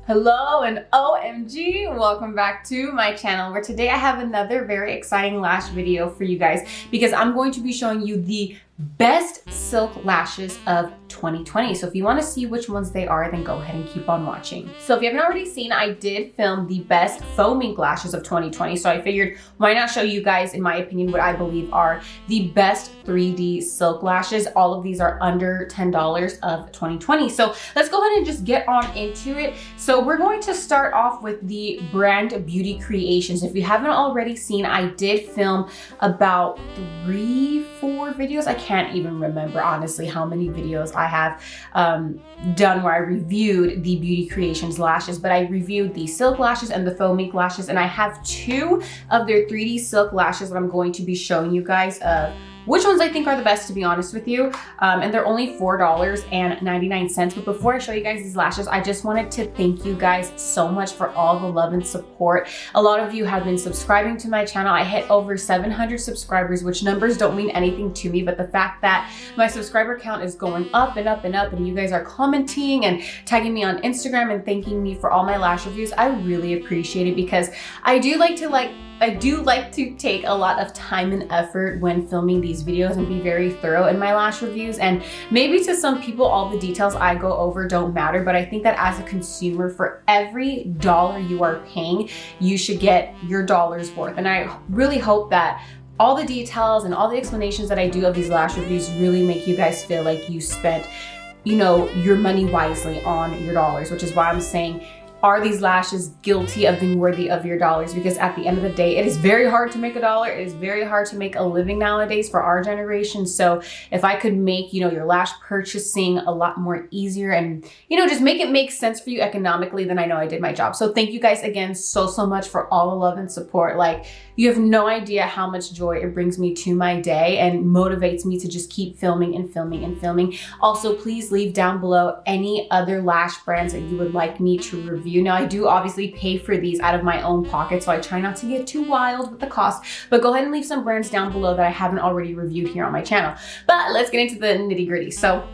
Hello and OMG, welcome back to my channel, where today I have another very exciting lash video for you guys because I'm going to be showing you the best silk lashes of 2020. So if you want to see which ones they are, then go ahead and keep on watching. So if you haven't already seen, I did film the best faux mink lashes of 2020. So I figured why not show you guys, in my opinion, what I believe are the best 3D silk lashes. All of these are under $10 of 2020. So let's go ahead and just get on into it. So we're going to start off with the brand Beauty Creations. If you haven't already seen, I did film about 3-4 videos. I can't even remember honestly how many videos I have done where I reviewed the Beauty Creations lashes, but I reviewed the silk lashes and the faux mink lashes, and I have 2 of their 3D silk lashes that I'm going to be showing you guys which ones I think are the best, to be honest with you. And they're only $4.99. But before I show you guys these lashes, I just wanted to thank you guys so much for all the love and support. A lot of you have been subscribing to my channel. I hit over 700 subscribers, which numbers don't mean anything to me, but the fact that my subscriber count is going up and up and up, and you guys are commenting and tagging me on Instagram and thanking me for all my lash reviews, I really appreciate it, because I do like to take a lot of time and effort when filming these videos and be very thorough in my lash reviews. And maybe to some people, all the details I go over don't matter, but I think that as a consumer, for every dollar you are paying, you should get your dollar's worth. And I really hope that all the details and all the explanations that I do of these lash reviews really make you guys feel like you spent, you know, your money wisely on your dollars, which is why I'm saying, are these lashes guilty of being worthy of your dollars? Because at the end of the day, it is very hard to make a dollar. It is very hard to make a living nowadays for our generation. So if I could make, your lash purchasing a lot more easier and, just make it make sense for you economically, then I know I did my job. So thank you guys again so much for all the love and support. Like, you have no idea how much joy it brings me to my day and motivates me to just keep filming and filming and filming. Also, please leave down below any other lash brands that you would like me to review. Now, I do obviously pay for these out of my own pocket, so I try not to get too wild with the cost, but go ahead and leave some brands down below that I haven't already reviewed here on my channel. But let's get into the nitty gritty. So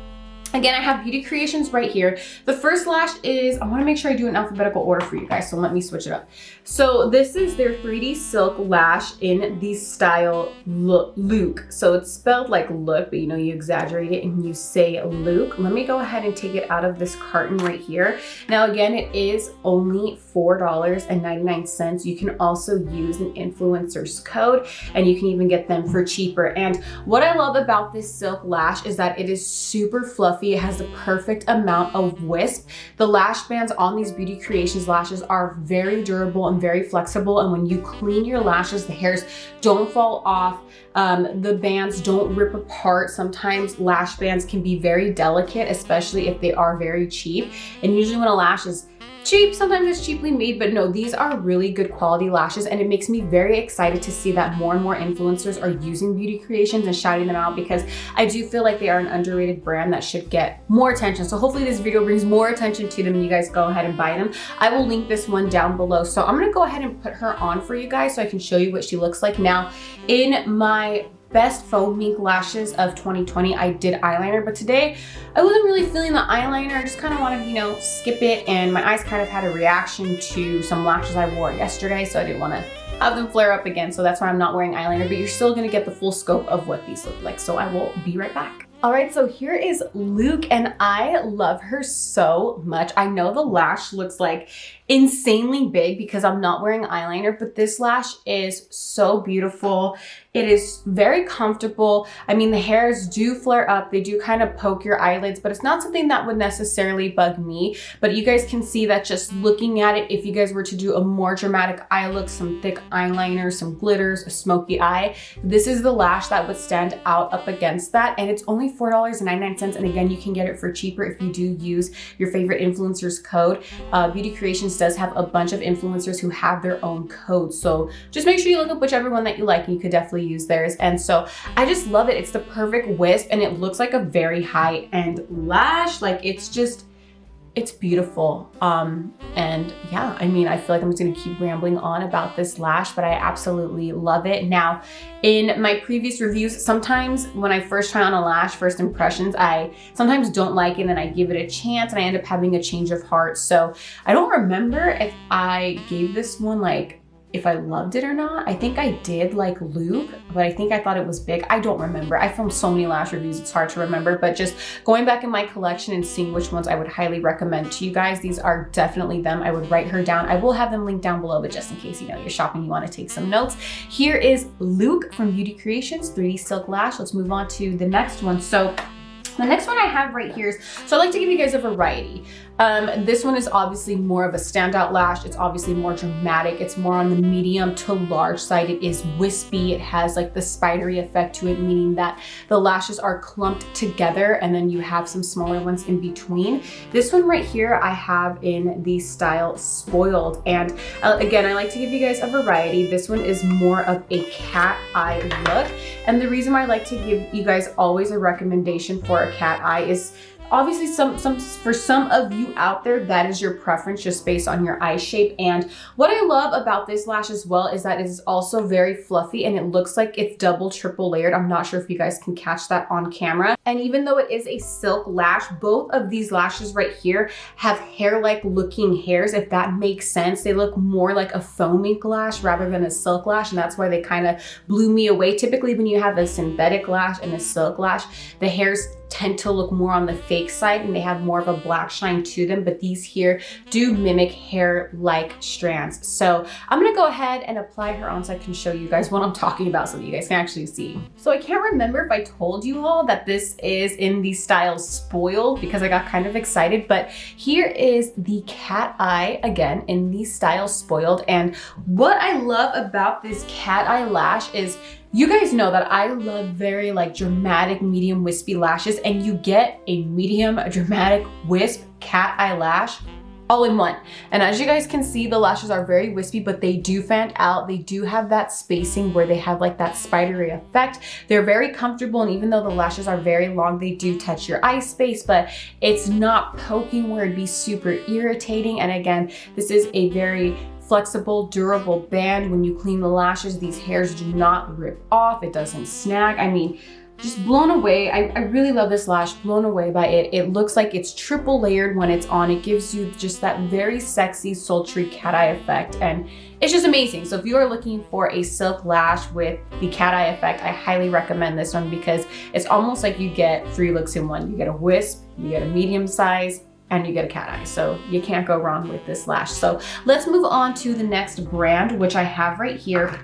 again, I have Beauty Creations right here. The first lash is, I want to make sure I do an alphabetical order for you guys, so let me switch it up. So this is their 3D silk lash in the style Lewk. So it's spelled like look, but you exaggerate it and you say Lewk. Let me go ahead and take it out of this carton right here. Now again, it is only $4.99. You can also use an influencer's code, and you can even get them for cheaper. And what I love about this silk lash is that it is super fluffy. It has the perfect amount of wisp. The lash bands on these Beauty Creations lashes are very durable and very flexible, and when you clean your lashes, the hairs don't fall off. The bands don't rip apart. Sometimes lash bands can be very delicate, especially if they are very cheap. And usually when a lash is cheap, sometimes it's cheaply made, but no, these are really good quality lashes, and it makes me very excited to see that more and more influencers are using Beauty Creations and shouting them out, because I do feel like they are an underrated brand that should get more attention. So hopefully this video brings more attention to them and you guys go ahead and buy them. I will link this one down below. So I'm gonna go ahead and put her on for you guys so I can show you what she looks like. Now, in my best faux mink lashes of 2020, I did eyeliner, but today I wasn't really feeling the eyeliner. I just kind of wanted to, skip it, and my eyes kind of had a reaction to some lashes I wore yesterday, so I didn't want to have them flare up again. So that's why I'm not wearing eyeliner, but you're still gonna get the full scope of what these look like. So I will be right back. All right, so here is Lewk, and I love her so much. I know the lash looks like insanely big because I'm not wearing eyeliner, but this lash is so beautiful. It is very comfortable. I mean, the hairs do flare up. They do kind of poke your eyelids, but it's not something that would necessarily bug me. But you guys can see that just looking at it, if you guys were to do a more dramatic eye look, some thick eyeliner, some glitters, a smoky eye, this is the lash that would stand out up against that. And it's only $4.99. And again, you can get it for cheaper if you do use your favorite influencer's code. Beauty Creations does have a bunch of influencers who have their own codes. So just make sure you look up whichever one that you like, and you could definitely use theirs. And so I just love it. It's the perfect wisp, and it looks like a very high-end lash. Like, it's just it's beautiful. And yeah, I mean, I feel like I'm just gonna keep rambling on about this lash, but I absolutely love it. Now, in my previous reviews, sometimes when I first try on a lash, first impressions, I sometimes don't like it and I give it a chance and I end up having a change of heart. So I don't remember if I gave this one like, if I loved it or not. I think I did like Lewk, but I think I thought it was big. I don't remember. I filmed so many lash reviews, it's hard to remember, but just going back in my collection and seeing which ones I would highly recommend to you guys, these are definitely them. I would write her down. I will have them linked down below, but just in case, you know, you're shopping, you want to take some notes. Here is Lewk from Beauty Creations, 3D Silk Lash. Let's move on to the next one. So the next one I have right here is, so I like to give you guys a variety. This one is obviously more of a standout lash. It's obviously more dramatic. It's more on the medium to large side. It is wispy. It has like the spidery effect to it, meaning that the lashes are clumped together and then you have some smaller ones in between. This one right here I have in the style Spoiled. And again, I like to give you guys a variety. This one is more of a cat eye look. And the reason why I like to give you guys always a recommendation for a cat eye is obviously for some of you out there, that is your preference just based on your eye shape. And what I love about this lash as well is that it is also very fluffy and it looks like it's double, triple layered. I'm not sure if you guys can catch that on camera. And even though it is a silk lash, both of these lashes right here have hair-like looking hairs, if that makes sense. They look more like a foaming lash rather than a silk lash, and that's why they kind of blew me away. Typically when you have a synthetic lash and a silk lash, the hairs tend to look more on the fake side and they have more of a black shine to them, but these here do mimic hair-like strands. So I'm gonna go ahead and apply her on so I can show you guys what I'm talking about so that you guys can actually see. So I can't remember if I told you all that this is in the style Spoiled because I got kind of excited, but here is the cat eye again in the style Spoiled. And what I love about this cat eye lash is, you guys know that I love very like dramatic, medium wispy lashes, and you get a medium dramatic wisp cat eye lash all in one. And as you guys can see, the lashes are very wispy, but they do fan out. They do have that spacing where they have like that spidery effect. They're very comfortable, and even though the lashes are very long, they do touch your eye space, but it's not poking where it'd be super irritating. And again, this is a very flexible, durable band. When you clean the lashes, these hairs do not rip off. It doesn't snag. I mean, just blown away. I really love this lash, blown away by it. It looks like it's triple layered when it's on. It gives you just that very sexy, sultry cat eye effect, and it's just amazing. So if you are looking for a silk lash with the cat eye effect, I highly recommend this one because it's almost like you get 3 looks in one. You get a wisp, you get a medium size, and you get a cat eye. So you can't go wrong with this lash. So let's move on to the next brand, which I have right here.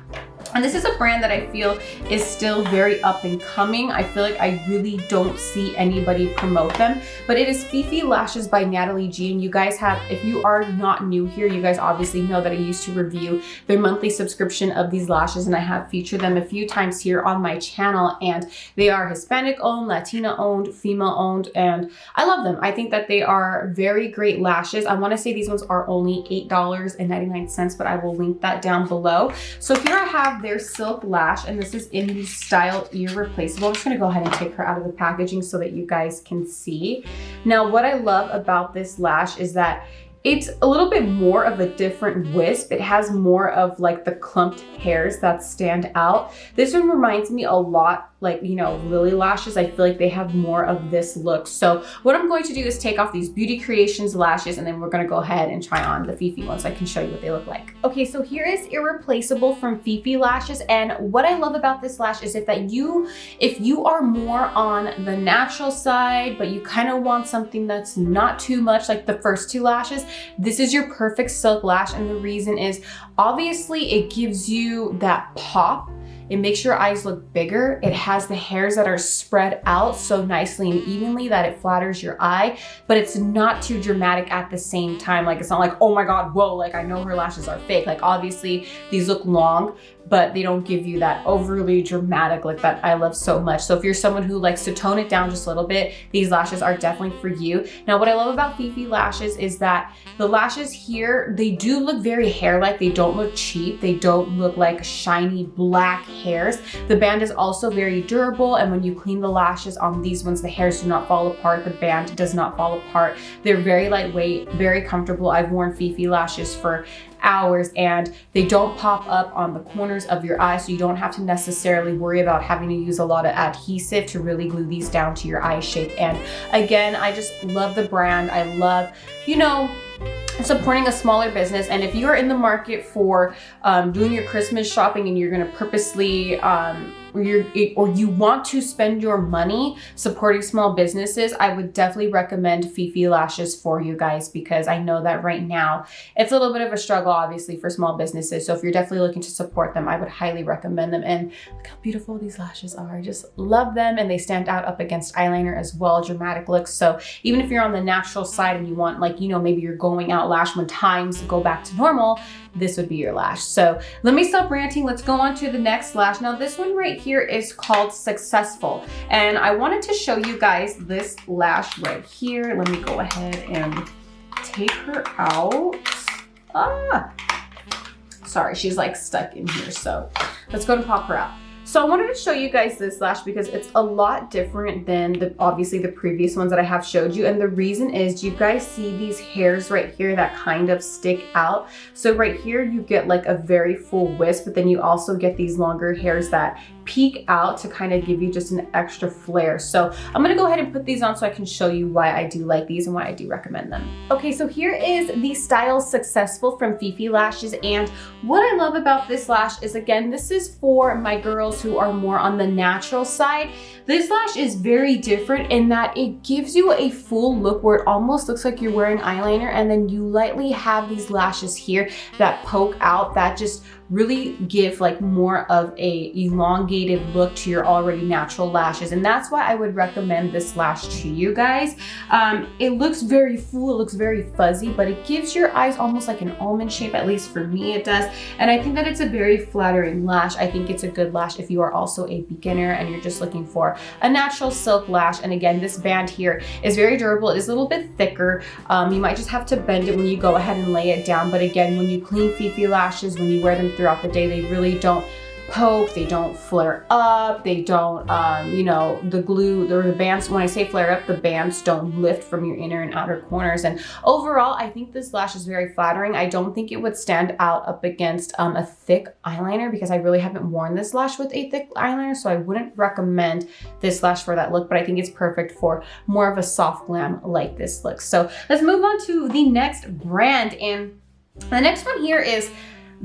And this is a brand that I feel is still very up and coming. I feel like I really don't see anybody promote them, but it is Fifi Lashes by Nataly G. And you guys have, if you are not new here, you guys obviously know that I used to review their monthly subscription of these lashes, and I have featured them a few times here on my channel. And they are Hispanic owned, Latina owned, female owned, and I love them. I think that they are very great lashes. I want to say these ones are only $8.99, but I will link that down below. So here I have their silk lash, and this is in the style Irreplaceable. I'm just gonna go ahead and take her out of the packaging so that you guys can see. Now, what I love about this lash is that it's a little bit more of a different wisp. It has more of like the clumped hairs that stand out. This one reminds me a lot like, you know, Lily lashes. I feel like they have more of this look. So what I'm going to do is take off these Beauty Creations lashes, and then we're gonna go ahead and try on the Fifi ones so I can show you what they look like. Okay, so here is Irreplaceable from Fifi Lashes. And what I love about this lash is if you are more on the natural side, but you kind of want something that's not too much like the first 2 lashes, this is your perfect silk lash. And the reason is obviously it gives you that pop. It makes your eyes look bigger. It has the hairs that are spread out so nicely and evenly that it flatters your eye, but it's not too dramatic at the same time. Like, it's not like, oh my God, whoa, like I know her lashes are fake. Like obviously these look long, but they don't give you that overly dramatic look that I love so much. So if you're someone who likes to tone it down just a little bit, these lashes are definitely for you. Now, what I love about Fifi Lashes is that the lashes here, they do look very hair-like. They don't look cheap. They don't look like shiny black hairs. The band is also very durable, and when you clean the lashes on these ones, the hairs do not fall apart. The band does not fall apart. They're very lightweight, very comfortable. I've worn Fifi Lashes for hours and they don't pop up on the corners of your eyes, so you don't have to necessarily worry about having to use a lot of adhesive to really glue these down to your eye shape. And again, I just love the brand. I love, you know, supporting a smaller business. And if you're in the market for doing your Christmas shopping and you're gonna purposely or you want to spend your money supporting small businesses, I would definitely recommend Fifi Lashes for you guys, because I know that right now it's a little bit of a struggle, obviously, for small businesses. So if you're definitely looking to support them, I would highly recommend them. And look how beautiful these lashes are. I just love them, and they stand out up against eyeliner as well, dramatic looks. So even if you're on the natural side and you want, like, you know, maybe you're going out lash when times go back to normal, this would be your lash. So let me stop ranting. Let's go on to the next lash. Now this one right here is called Successful. And I wanted to show you guys this lash right here. Let me go ahead and take her out. Sorry, she's like stuck in here. So let's go and pop her out. So I wanted to show you guys this lash because it's a lot different than obviously the previous ones that I have showed you. And the reason is, do you guys see these hairs right here that kind of stick out? So right here you get like a very full wisp, but then you also get these longer hairs that peek out to kind of give you just an extra flare. So I'm gonna go ahead and put these on so I can show you why I do like these and why I do recommend them. Okay, so here is the style Successful from Fifi Lashes. And what I love about this lash is, again, this is for my girls who are more on the natural side. This lash is very different in that it gives you a full look where it almost looks like you're wearing eyeliner, and then you lightly have these lashes here that poke out that just really give like more of a elongated look to your already natural lashes. And that's why I would recommend this lash to you guys. It looks very full, it looks very fuzzy, but it gives your eyes almost like an almond shape, at least for me it does. And I think that it's a very flattering lash. I think it's a good lash if you are also a beginner and you're just looking for a natural silk lash. And again, this band here is very durable. It is a little bit thicker. You might just have to bend it when you go ahead and lay it down. But again, when you clean Fifi Lashes, when you wear them throughout the day, they really don't poke, they don't flare up, they don't, you know, the glue, the bands, when I say flare up, the bands don't lift from your inner and outer corners. And overall, I think this lash is very flattering. I don't think it would stand out up against a thick eyeliner, because I really haven't worn this lash with a thick eyeliner, so I wouldn't recommend this lash for that look, but I think it's perfect for more of a soft glam like this look. So let's move on to the next brand. And the next one here is,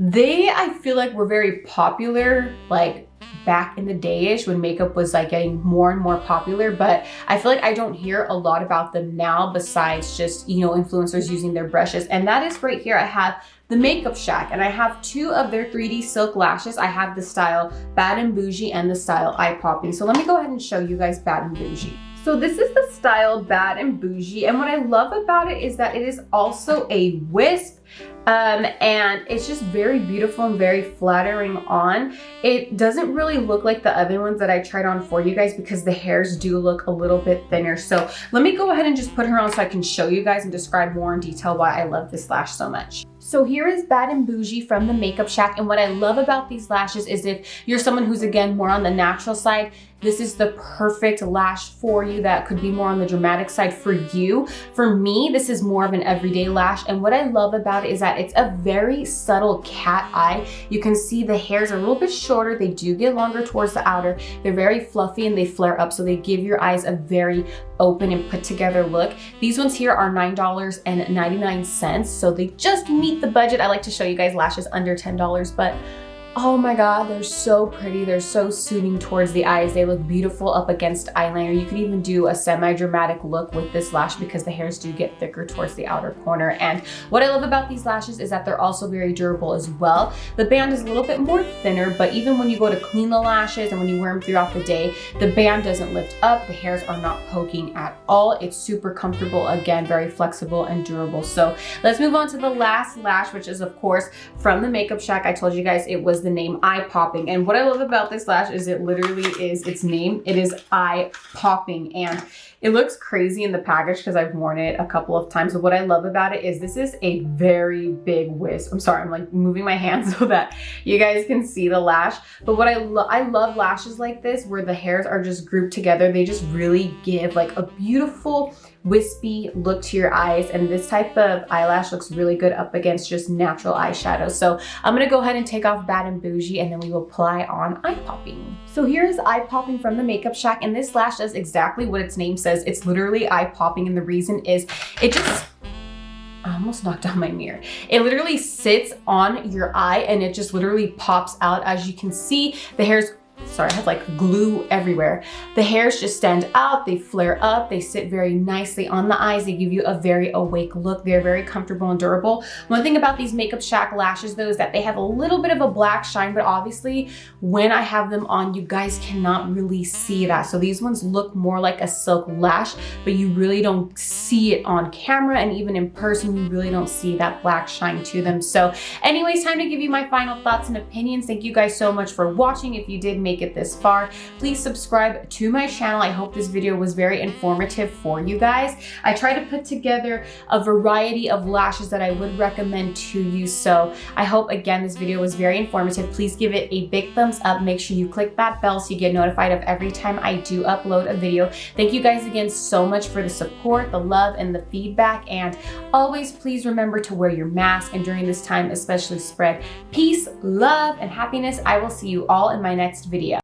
I feel like were very popular like back in the day-ish when makeup was like getting more and more popular, but I feel like I don't hear a lot about them now besides just, you know, influencers using their brushes. And that is right here. I have the Makeup Shack, and I have two of their 3D silk lashes. I have the style Bad and Boujee and the style Eye Popping. So let me go ahead and show you guys Bad and Boujee. So this is the style Bad and Boujee, and what I love about it is that it is also a wisp. And it's just very beautiful and very flattering on. It doesn't really look like the other ones that I tried on for you guys because the hairs do look a little bit thinner. So let me go ahead and just put her on so I can show you guys and describe more in detail why I love this lash so much. So here is Bad and Boujee from the Makeup Shack, and what I love about these lashes is if you're someone who's, again, more on the natural side, this is the perfect lash for you. That could be more on the dramatic side for you. For me, this is more of an everyday lash, and what I love about it is that it's a very subtle cat eye. You can see the hairs are a little bit shorter. They do get longer towards the outer. They're very fluffy and they flare up, so they give your eyes a very open and put together look. These ones here are $9.99, so they just meet the budget. I like to show you guys lashes under $10, but oh my God, they're so pretty. They're so suiting towards the eyes. They look beautiful up against eyeliner. You could even do a semi-dramatic look with this lash because the hairs do get thicker towards the outer corner. And what I love about these lashes is that they're also very durable as well. The band is a little bit more thinner, but even when you go to clean the lashes and when you wear them throughout the day, the band doesn't lift up. The hairs are not poking at all. It's super comfortable, again, very flexible and durable. So let's move on to the last lash, which is, of course, from the Makeup Shack. I told you guys it was was the name Eye Popping. And what I love about this lash is it literally is its name. It is Eye Popping, and it looks crazy in the package because I've worn it a couple of times. But what I love about it is this is a very big wisp. I'm sorry, I'm like moving my hands so that you guys can see the lash. But what I love lashes like this where the hairs are just grouped together. They just really give like a beautiful wispy look to your eyes, and this type of eyelash looks really good up against just natural eyeshadow. So I'm gonna go ahead and take off Bad and Boujee, and then we will apply on Eye Popping. So here is Eye Popping from the Makeup Shack, and this lash does exactly what its name says. It's literally eye popping, and the reason is it just, I almost knocked down my mirror. It literally sits on your eye and it just literally pops out. As you can see, the hairs, sorry, I have like glue everywhere. The hairs just stand out, they flare up, they sit very nicely on the eyes, they give you a very awake look. They're very comfortable and durable. One thing about these Makeup Shack lashes though is that they have a little bit of a black shine, but obviously when I have them on, you guys cannot really see that. So these ones look more like a silk lash, but you really don't see it on camera, and even in person, you really don't see that black shine to them. So anyways, time to give you my final thoughts and opinions. Thank you guys so much for watching. If you did make it this far, please subscribe to my channel. I hope this video was very informative for you guys. I try to put together a variety of lashes that I would recommend to you. So I hope again this video was very informative. Please give it a big thumbs up. Make sure you click that bell so you get notified of every time I do upload a video. Thank you guys again so much for the support, the love, and the feedback. And always please remember to wear your mask, and during this time especially spread peace, love, and happiness. I will see you all in my next video.